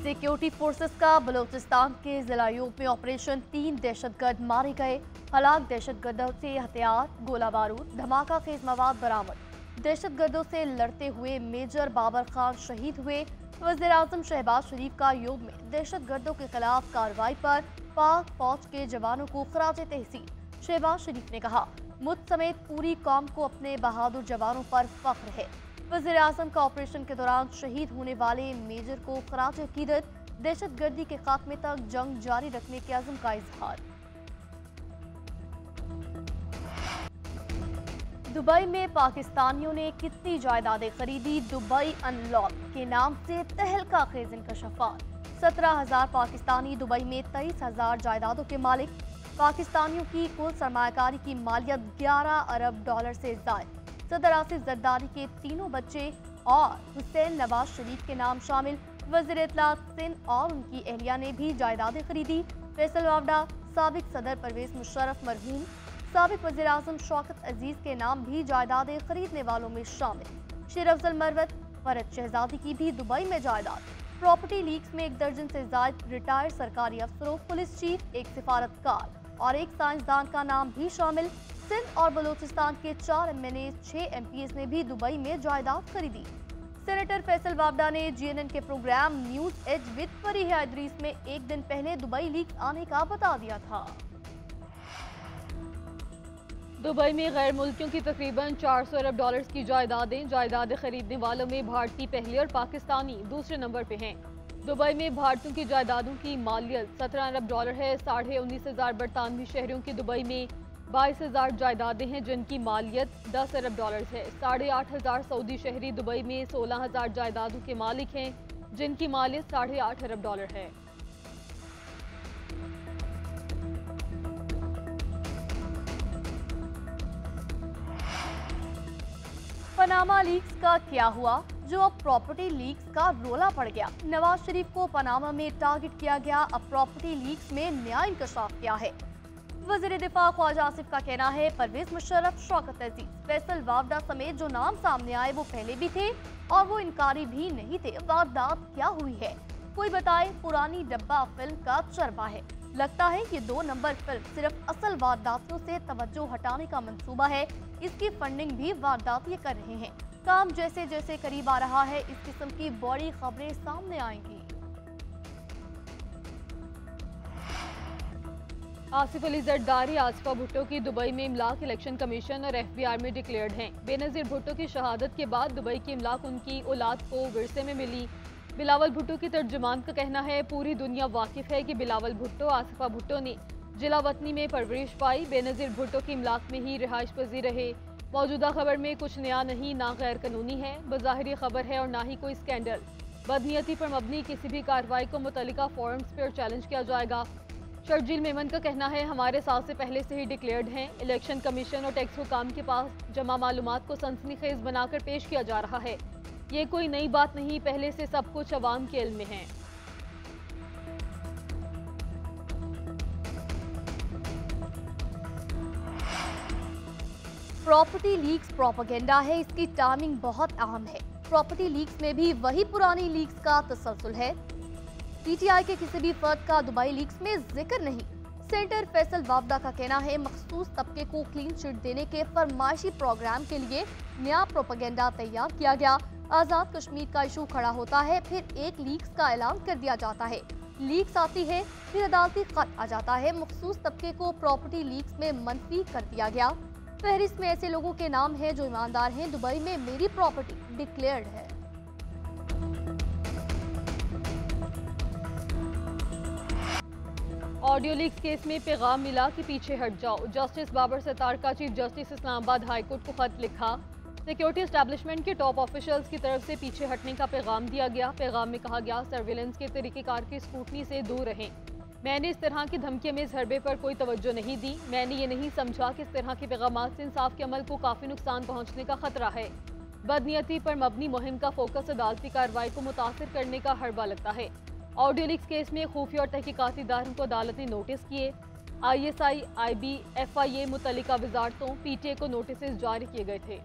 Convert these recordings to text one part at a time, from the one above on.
Security forces का बलूचिस्तान के जिला यूब में ऑपरेशन 3 दहशतगर्द मारे गए। हलाक दहशतगर्दों से हथियार, गोला बारूद, धमाका खेज मवाद बरामद। दहशतगर्दों से लड़ते हुए मेजर बाबर खान शहीद हुए। वज़ीर आज़म शहबाज शरीफ का यूब में दहशतगर्दों के खिलाफ कार्रवाई पर पाक फौज के जवानों को खराजे तहसीन। शहबाज शरीफ ने कहा, मुझ समेत पूरी कौम को अपने बहादुर जवानों पर फख्र है। वज़ीर आज़म का ऑपरेशन के दौरान शहीद होने वाले मेजर को खराज अकीदत। दहशतगर्दी के खात्मे तक जंग जारी रखने के अज़्म का इजहार। दुबई में पाकिस्तानियों ने कितनी जायदादें खरीदी, दुबई अनलॉक के नाम से तहलका खेज इंकशाफात। 17,000 पाकिस्तानी दुबई में 23,000 जायदादों के मालिक। पाकिस्तानियों की कुल सरमायाकारी की मालियत 11 अरब डॉलर से ज़ायद। सदर आसिफ जरदारी के तीनों बच्चे और हुसैन नवाज शरीफ के नाम शामिल। वज़ीर इत्तलात सिंध और उनकी अहलिया ने भी जायदादें खरीदी। फैसल वावडा, साबिक सदर परवेज मुशर्रफ मरहूम, साबिक वज़ीर आज़म शौकत अजीज के नाम भी जायदादें खरीदने वालों में शामिल। शेर अफजल मरवत, फरद शहजादी की भी दुबई में जायदाद। प्रॉपर्टी लीक्स में 1 दर्जन से ज्यादा रिटायर्ड सरकारी अफसरों, पुलिस चीफ, एक सिफारतकार और एक साइंसदान का नाम भी शामिल। सिंध और बलूचिस्तान के 4 MNA, 6 MPs ने भी दुबई में जायदाद खरीदी। सेनेटर फैसल वावडा ने GNN के program news edge with Fariha Idris में एक दिन पहले दुबई लीक्स आने का बता दिया था। दुबई में गैर मुल्कियों की तकरीबन 400 अरब डॉलर्स की जायदादें खरीदने वालों में भारतीय पहले और पाकिस्तानी दूसरे नंबर पे हैं। दुबई में भारतीयों की जायदादों की मालियत 17 अरब डॉलर है। 19,500 बरतानवी शहरियों की दुबई में 22,000 जायदादें हैं जिनकी मालियत 10 अरब डॉलर है। 8,500 सऊदी शहरी दुबई में 16,000 जायदादों के मालिक हैं जिनकी मालियत 8.5 अरब डॉलर है। पनामा लीक्स का क्या हुआ, जो अब प्रॉपर्टी लीक्स का रोला पड़ गया। नवाज शरीफ को पनामा में टारगेट किया गया। अब प्रॉपर्टी लीक्स में नया इंकशाफ किया है। वज़ीर दिफा ख्वाजा आसिफ का कहना है, परवेज मुशर्रफ, शौकत अजीज, फैसल वावडा समेत जो नाम सामने आए वो पहले भी थे और वो इनकारी भी नहीं थे। वारदात क्या हुई है, कोई बताए। पुरानी डब्बा फिल्म का चरबा है। लगता है ये 2 नंबर फिल्म सिर्फ असल वारदातों से तवज्जो हटाने का मंसूबा है। इसकी फंडिंग भी वारदाती कर रहे हैं। काम जैसे जैसे करीब आ रहा है, इस किस्म की बड़ी खबरें सामने आएंगी। आसिफ अली जरदारी आसिफा भुट्टो की दुबई में इमलाक इलेक्शन कमीशन और FBI में डिक्लेयर्ड हैं। बेनज़ीर भुट्टो की शहादत के बाद दुबई की इमलाक उनकी औलाद को विरसे में मिली। बिलावल भुट्टो की तर्जुमान का कहना है, पूरी दुनिया वाकिफ है कि बिलावल भुट्टो आसिफा भुट्टो ने जिला वतनी में परवरिश पाई। बेनज़ीर भुट्टो की इमलाक में ही रिहाइश पजीर रहे। मौजूदा खबर में कुछ नया नहीं, ना गैर कानूनी है, बज़ाहिरी खबर है और ना ही कोई स्कैंडल। बदनीयती पर मबनी किसी भी कार्रवाई को मुतल्लिका फोरम्स पर चैलेंज किया जाएगा। शर्जील मेमन का कहना है, हमारे साथ से पहले से ही डिक्लेयर्ड हैं। इलेक्शन कमीशन और टैक्स हुकाम के पास जमा मालूमात को सनसनीखेज बनाकर पेश किया जा रहा है। ये कोई नई बात नहीं, पहले से सब कुछ अवाम के इल्म में है। प्रॉपर्टी लीक्स प्रोपेगेंडा है, इसकी टाइमिंग बहुत अहम है। प्रॉपर्टी लीक्स में भी वही पुरानी लीक्स का तसलसल है। PTI के किसी भी फर्द का दुबई लीक्स में जिक्र नहीं। सेनेटर फैसल वावडा का कहना है, मखसूस तबके को क्लीन चिट देने के फरमाइशी प्रोग्राम के लिए नया प्रोपेगेंडा तैयार किया गया। आज़ाद कश्मीर का इशू खड़ा होता है, फिर एक लीक्स का ऐलान कर दिया जाता है। लीक्स आती है, फिर अदालती खत आ जाता है। मखसूस तबके को प्रॉपर्टी लीक्स में मनफी कर दिया गया। फहरिस्त में ऐसे लोगों के नाम हैं जो ईमानदार हैं। दुबई में मेरी प्रॉपर्टी डिक्लेयर्ड है। ऑडियो लीक्स केस में पैगाम मिला कि पीछे हट जाओ। जस्टिस बाबर सत्तार का chief justice Islamabad high court को खत लिखा। सिक्योरिटी एस्टैब्लिशमेंट के टॉप ऑफिशियल्स की तरफ से पीछे हटने का पैगाम दिया गया। पैगाम में कहा गया, सर्विलेंस के तरीक़ेकार की स्क्रूटनी से दूर रहें। मैंने इस तरह की धमकी में इस हरबे पर कोई तवज्जो नहीं दी। मैंने ये नहीं समझा कि इस तरह के पैगामात से इंसाफ के अमल को काफ़ी नुकसान पहुँचने का खतरा है। बदनीयती पर मबनी मुहिम का फोकस अदालती कार्रवाई को मुतासर करने का हरबा लगता है। ऑडियो लीक्स केस में खुफिया और तहकीकाती इदारों को अदालत ने नोटिस किए। ISI, IB, FIA मुतल्लिका वजारतों, PTA को नोटिस जारी किए गए थे।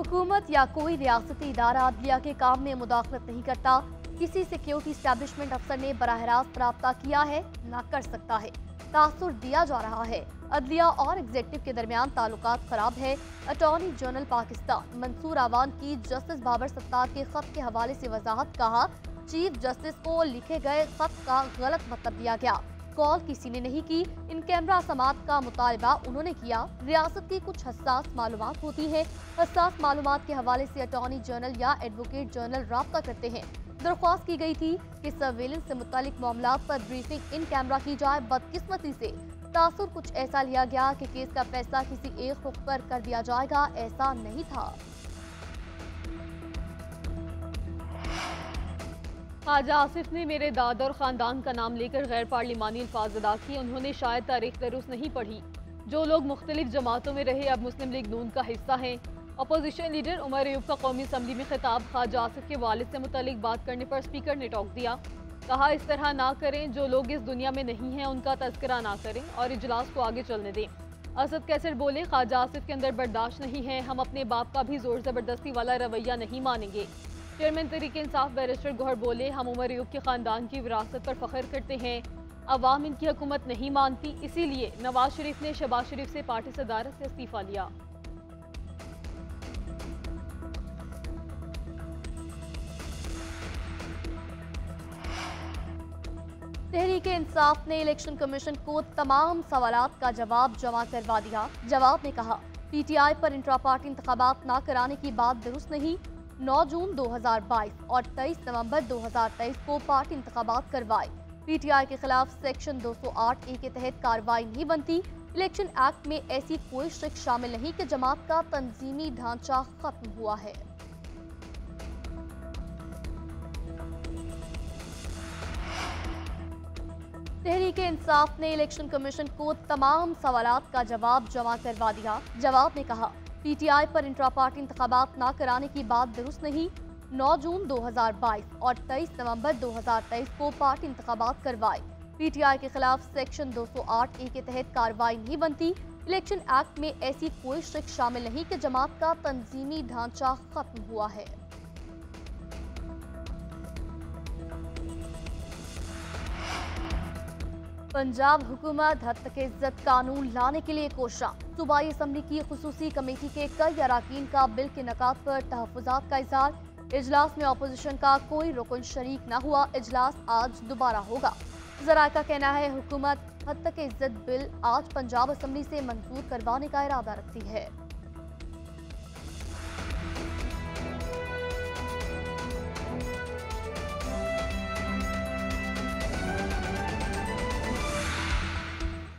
हुकूमत या कोई रियासती इदारा अदलिया के काम में मुदाखलत नहीं करता। किसी सिक्योरिटी एस्टेब्लिशमेंट अफसर ने बराह रास्त राब्ता किया है, ना कर सकता है। तासुर दिया जा रहा है। अदलिया और एग्जेक्टिव के दरमियान ताल्लुकात खराब है। अटॉर्नी जनरल पाकिस्तान मंसूर आवान की जस्टिस बाबर सत्तार के खत के हवाले से वजाहत। कहा, चीफ जस्टिस को लिखे गए खत का गलत मतलब दिया गया। कॉल किसी ने नहीं की। इन कैमरा समात का मुतालबा उन्होंने किया। रियासत की कुछ हसास मालूमात होती हैं। हसास मालूमात के हवाले से अटॉर्नी जनरल या एडवोकेट जनरल राब्ता करते हैं। दरख्वास्त की गई थी कि सर्वेलेंस से मुतालिक मामलात पर ब्रीफिंग इन कैमरा की जाए। बदकिस्मती से तासुर कुछ ऐसा लिया गया कि केस का फैसला किसी एक रुख पर कर दिया जाएगा, ऐसा नहीं था। ख्वाजा आसिफ ने मेरे दाद और ख़ानदान का नाम लेकर गैर पार्लिमानी अल्फाज अदा किए। उन्होंने शायद तारीख दरुस्त नहीं पढ़ी। जो लोग मुख्तलिफ जमातों में रहे अब मुस्लिम लीग नून का हिस्सा हैं। अपोजिशन लीडर उमर अयूब का कौमी असम्बली में खिताब। ख्वाजा आसिफ के वालिद से मुतालिक बात करने पर स्पीकर ने टोक दिया। कहा, इस तरह ना करें। जो लोग इस दुनिया में नहीं हैं उनका तज़किरा ना करें और इजलास को आगे चलने दें। असद कैसर बोले, ख्वाजा आसिफ के अंदर बर्दाश्त नहीं है। हम अपने बाप का भी जोर ज़बरदस्ती वाला रवैया नहीं मानेंगे। चेयरमैन तहरीक इंसाफ बैरिस्टर गौहर बोले, हम उमर अयूब के ख़ानदान की विरासत पर फ़ख्र करते हैं। अवाम इनकी हुकूमत नहीं मानती, इसीलिए नवाज शरीफ ने शहबाज शरीफ से पार्टी सदारत से इस्तीफ़ा लिया। तहरीक इंसाफ ने इलेक्शन कमीशन को तमाम सवालात का जवाब जमा करवा दिया। जवाब में कहा, PTI पर इंट्रा पार्टी इंतखाबात ना कराने की बात दुरुस्त नहीं। 9 जून 2022 और 23 नवंबर 2023 को पार्टी इंतखाबात करवाए। PTI के खिलाफ सेक्शन 208A के तहत कार्रवाई नहीं बनती। इलेक्शन एक्ट में ऐसी कोई शिक शामिल नहीं कि जमात का तंजीमी ढांचा खत्म हुआ है। तहरीक इंसाफ ने इलेक्शन कमीशन को तमाम सवालात का जवाब जमा करवा दिया। जवाब में कहा, PTI पर इंट्रा पार्टी इंतखाबात ना कराने की बात दुरुस्त नहीं। 9 जून 2022 और 23 नवंबर 2023 को पार्टी इंतखाबात करवाए। PTI के खिलाफ सेक्शन 208A के तहत कार्रवाई नहीं बनती। इलेक्शन एक्ट में ऐसी कोई शिक शामिल नहीं कि जमात का तंजीमी ढांचा खत्म हुआ है। पंजाब हुकूमत हद तक इज्जत कानून लाने के लिए कोशा। सूबाई असम्बली की खुसूसी कमेटी के कई अराकीन का बिल के नकात पर तहफ़्फ़ुज़ात का इज़हार। इजलास में अपोजिशन का कोई रुकन शरीक न हुआ। इजलास आज दोबारा होगा। ज़राए का कहना है, हुकूमत हद तक इज्जत बिल आज पंजाब असम्बली से मंजूर करवाने का इरादा रखती है।